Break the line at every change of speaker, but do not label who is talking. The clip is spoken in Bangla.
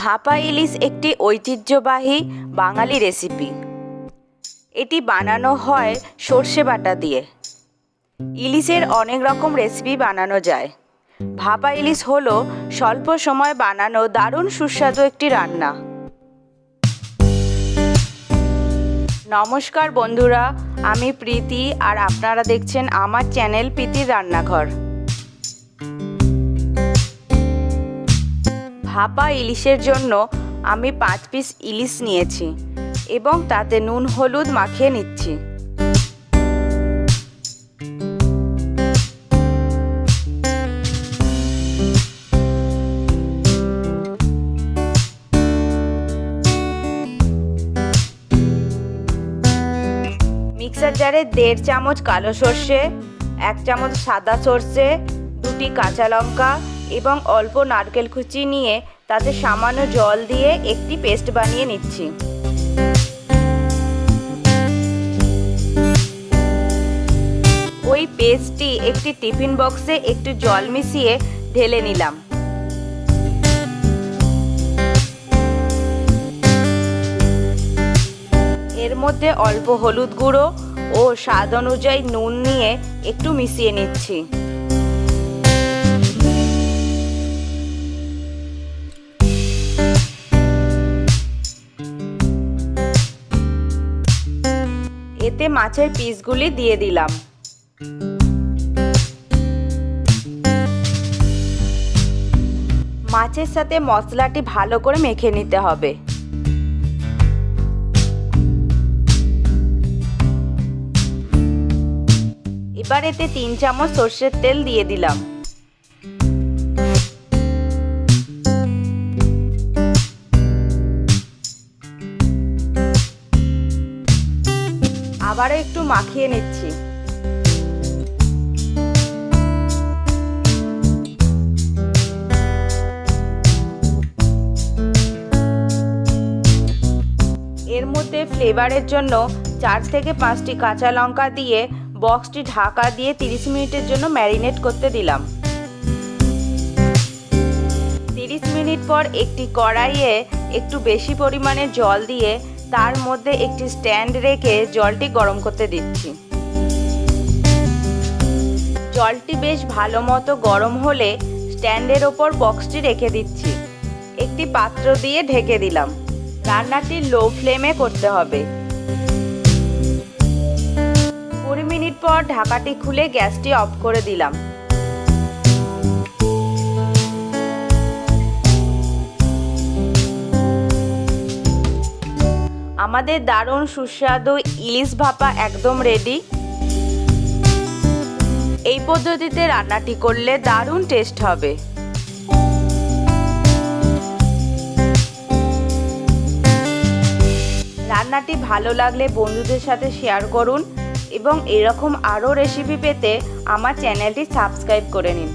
ভাপা ইলিশ একটি ঐতিহ্যবাহী বাঙালি রেসিপি। এটি বানানো হয় সর্ষে বাটা দিয়ে। ইলিশের অনেক রকম রেসিপি বানানো যায়। ভাপা ইলিশ হলো স্বল্প সময় বানানো দারুণ সুস্বাদু একটি রান্না। নমস্কার বন্ধুরা, আমি প্রীতি আর আপনারা দেখছেন আমার চ্যানেল প্রীতির রান্নাঘর। ভাপা ইলিশের জন্য আমি 5 পিস ইলিশ নিয়েছি এবং তাতে নুন হলুদ মাখিয়ে নিচ্ছি। মিক্সার জারে 1.5 চামচ কালো সর্ষে, 1 চামচ সাদা সর্ষে, 2টি কাঁচা লঙ্কা এবং অল্প নারকেল কুচি নিয়ে তাতে সামান্য জল দিয়ে একটি পেস্ট বানিয়ে নিচ্ছি। ওই পেস্টটি একটি টিফিন বক্সে একটু জল মিশিয়ে ঢেলে নিলাম। এর মধ্যে অল্প হলুদ গুঁড়ো ও স্বাদ অনুযায়ী নুন নিয়ে একটু মিশিয়ে নিচ্ছি। এতে মাছের পিসগুলি দিয়ে দিলাম। মাছের সাথে মশলাটি ভালো করে মেখে নিতে হবে। এবার এতে 3 চামচ সরষের তেল দিয়ে দিলাম। আবারও একটু মাখিয়ে নিচ্ছি। এর মধ্যে ফ্লেভারের জন্য 4 থেকে 5টি কাঁচা লঙ্কা দিয়ে বক্সটি ঢাকা দিয়ে 30 মিনিটের জন্য ম্যারিনেট করতে দিলাম। 30 মিনিট পর একটি কড়াইয়ে একটু বেশি পরিমাণে জল দিয়ে তার মধ্যে একটি স্ট্যান্ড রেখে জলটি গরম করতে দিচ্ছি। জলটি বেশ ভালো মতো গরম হলে স্ট্যান্ডের ওপর বক্সটি রেখে দিচ্ছি। একটি পাত্র দিয়ে ঢেকে দিলাম। রান্নাটি লো ফ্লেমে করতে হবে। 20 মিনিট পর ঢাকাটি খুলে গ্যাসটি অফ করে দিলাম। আমাদের দারুণ সুস্বাদু ইলিশ ভাপা একদম রেডি। এই পদ্ধতিতে রান্নাটি করলে দারুণ টেস্ট হবে। রান্নাটি ভালো লাগলে বন্ধুদের সাথে শেয়ার করুন এবং এরকম আরও রেসিপি পেতে আমার চ্যানেলটি সাবস্ক্রাইব করে নিন।